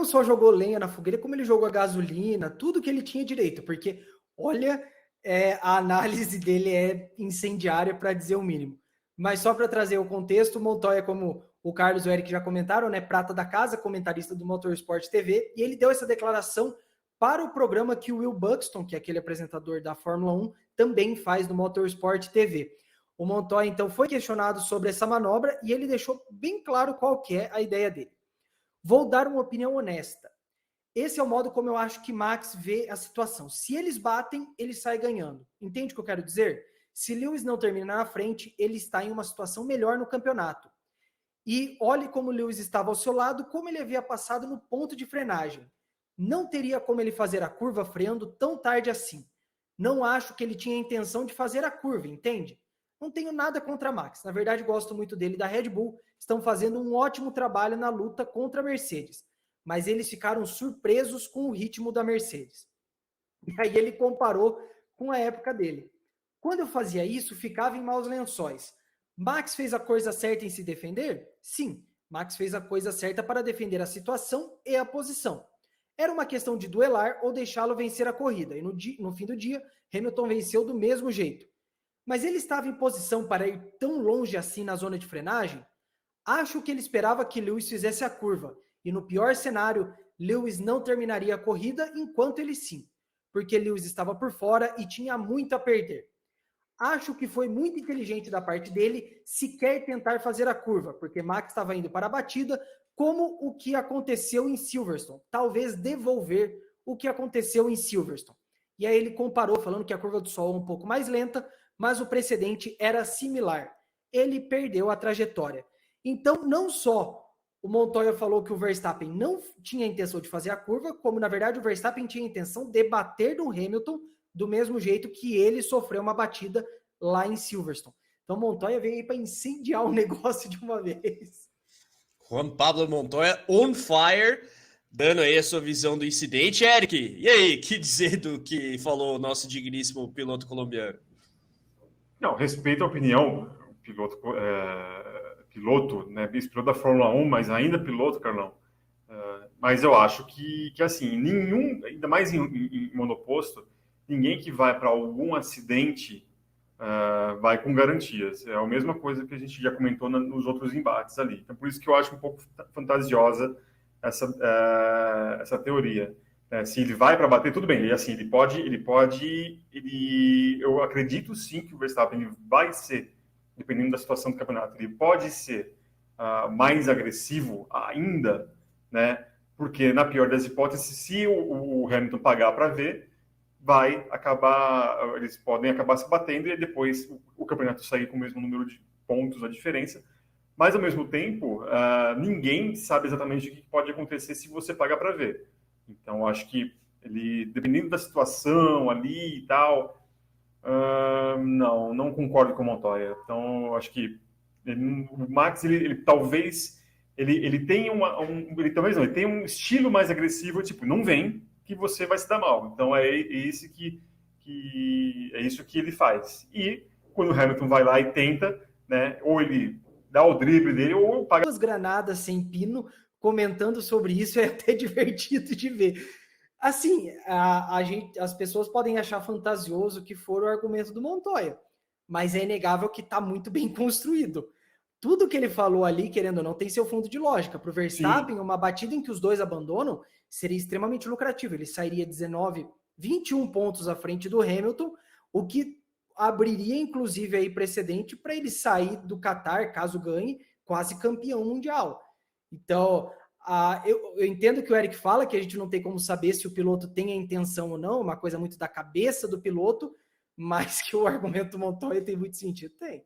não só jogou lenha na fogueira, como ele jogou a gasolina, tudo que ele tinha direito, porque, olha, a análise dele é incendiária, para dizer o mínimo. Mas só para trazer o contexto, o Montoya, como o Carlos e o Eric já comentaram, né, prata da casa, comentarista do Motorsport TV, e ele deu essa declaração para o programa que o Will Buxton, que é aquele apresentador da Fórmula 1, também faz no Motorsport TV. O Montoya, então, foi questionado sobre essa manobra e ele deixou bem claro qual que é a ideia dele. Vou dar uma opinião honesta. Esse é o modo como eu acho que Max vê a situação. Se eles batem, ele sai ganhando. Entende o que eu quero dizer? Se Lewis não termina na frente, ele está em uma situação melhor no campeonato. E olhe como Lewis estava ao seu lado, como ele havia passado no ponto de frenagem. Não teria como ele fazer a curva freando tão tarde assim. Não acho que ele tinha a intenção de fazer a curva, entende? Não tenho nada contra Max. Na verdade, gosto muito dele da Red Bull. Estão fazendo um ótimo trabalho na luta contra a Mercedes. Mas eles ficaram surpresos com o ritmo da Mercedes. E aí ele comparou com a época dele. Quando eu fazia isso, ficava em maus lençóis. Max fez a coisa certa em se defender? Sim, Max fez a coisa certa para defender a situação e a posição. Era uma questão de duelar ou deixá-lo vencer a corrida. E no fim do dia, Hamilton venceu do mesmo jeito. Mas ele estava em posição para ir tão longe assim na zona de frenagem? Acho que ele esperava que Lewis fizesse a curva. E no pior cenário, Lewis não terminaria a corrida, enquanto ele sim. Porque Lewis estava por fora e tinha muito a perder. Acho que foi muito inteligente da parte dele sequer tentar fazer a curva, porque Max estava indo para a batida, como o que aconteceu em Silverstone. Talvez devolver o que aconteceu em Silverstone. E aí ele comparou, falando que a curva do Sol é um pouco mais lenta, mas o precedente era similar. Ele perdeu a trajetória. Então, não só o Montoya falou que o Verstappen não tinha a intenção de fazer a curva, como, na verdade, o Verstappen tinha a intenção de bater no Hamilton do mesmo jeito que ele sofreu uma batida lá em Silverstone. Então, Montoya veio aí para incendiar o negócio de uma vez. Juan Pablo Montoya on fire, dando aí a sua visão do incidente. Eric, e aí, que dizer do que falou o nosso digníssimo piloto colombiano? Não, respeito a opinião, piloto, né, piloto da Fórmula 1, mas ainda piloto, Carlão. Mas eu acho que assim, nenhum, ainda mais em monoposto, ninguém que vai para algum acidente vai com garantias. É a mesma coisa que a gente já comentou nos outros embates ali. Então, por isso que eu acho um pouco fantasiosa essa teoria. Se ele vai para bater, tudo bem. E assim, eu acredito sim que o Verstappen vai ser, dependendo da situação do campeonato, ele pode ser mais agressivo ainda, né? Porque na pior das hipóteses, se o Hamilton pagar para ver, eles podem acabar se batendo e depois o campeonato sair com o mesmo número de pontos, a diferença. Mas, ao mesmo tempo, ninguém sabe exatamente o que pode acontecer se você pagar para ver. Então, acho que ele, dependendo da situação ali e tal, não concordo com o Montoya. Então, acho que o Max, ele talvez ele tem ele tem um estilo mais agressivo, tipo, não vem que você vai se dar mal. Então, é isso que ele faz. E quando o Hamilton vai lá e tenta, né, ou ele dá o drible dele, ou paga... Duas granadas sem pino, comentando sobre isso, é até divertido de ver. Assim, as pessoas podem achar fantasioso que for o argumento do Montoya, mas é inegável que está muito bem construído. Tudo que ele falou ali, querendo ou não, tem seu fundo de lógica. Para o Verstappen, uma batida em que os dois abandonam seria extremamente lucrativo. Ele sairia 21 pontos à frente do Hamilton, o que abriria, inclusive, aí precedente para ele sair do Qatar, caso ganhe, quase campeão mundial. Então, eu entendo que o Eric fala que a gente não tem como saber se o piloto tem a intenção ou não, uma coisa muito da cabeça do piloto, mas que o argumento do Montoya tem muito sentido. Tem.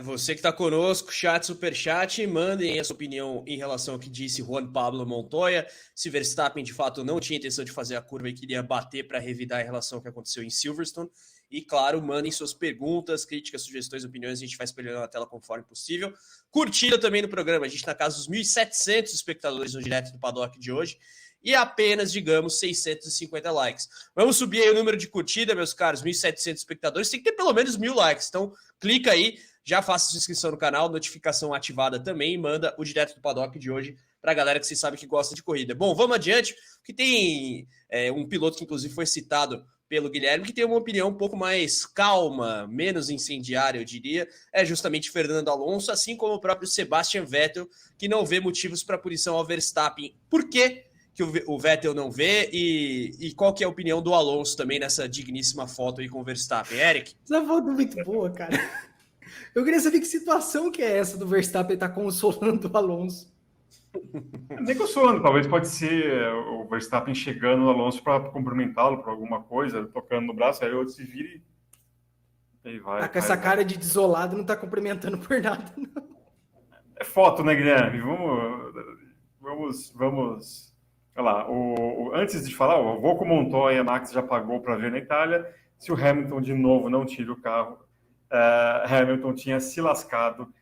Você que está conosco, chat, superchat, mandem a sua opinião em relação ao que disse Juan Pablo Montoya, se Verstappen de fato não tinha intenção de fazer a curva e queria bater para revidar em relação ao que aconteceu em Silverstone. E claro, mandem suas perguntas, críticas, sugestões, opiniões, a gente vai espelhando na tela conforme possível. Curtida também no programa, a gente está na casa dos 1.700 espectadores no direto do Paddock de hoje e apenas, digamos, 650 likes. Vamos subir aí o número de curtida, meus caros, 1.700 espectadores, tem que ter pelo menos 1.000 likes, então clica aí, já faça sua inscrição no canal, notificação ativada também, e manda o direto do Paddock de hoje para a galera que vocês sabem que gosta de corrida. Bom, vamos adiante, que tem um piloto que inclusive foi citado pelo Guilherme, que tem uma opinião um pouco mais calma, menos incendiária, eu diria, é justamente Fernando Alonso, assim como o próprio Sebastian Vettel, que não vê motivos para punição ao Verstappen. Por quê que o Vettel não vê? E qual que é a opinião do Alonso também nessa digníssima foto aí com o Verstappen? Eric? Essa foto é muito boa, cara. Eu queria saber que situação que é essa do Verstappen estar consolando o Alonso. Nem consolando, talvez pode ser o Verstappen chegando no Alonso para cumprimentá-lo por alguma coisa, tocando no braço, aí o outro se vira e vai. Tá com essa cara de desolado, não tá cumprimentando por nada, não. É foto, né, Guilherme? Vamos. Olha lá, antes de falar, o voo com o Montoya, a Max já pagou para ver na Itália. Se o Hamilton de novo não tira o carro, Hamilton tinha se lascado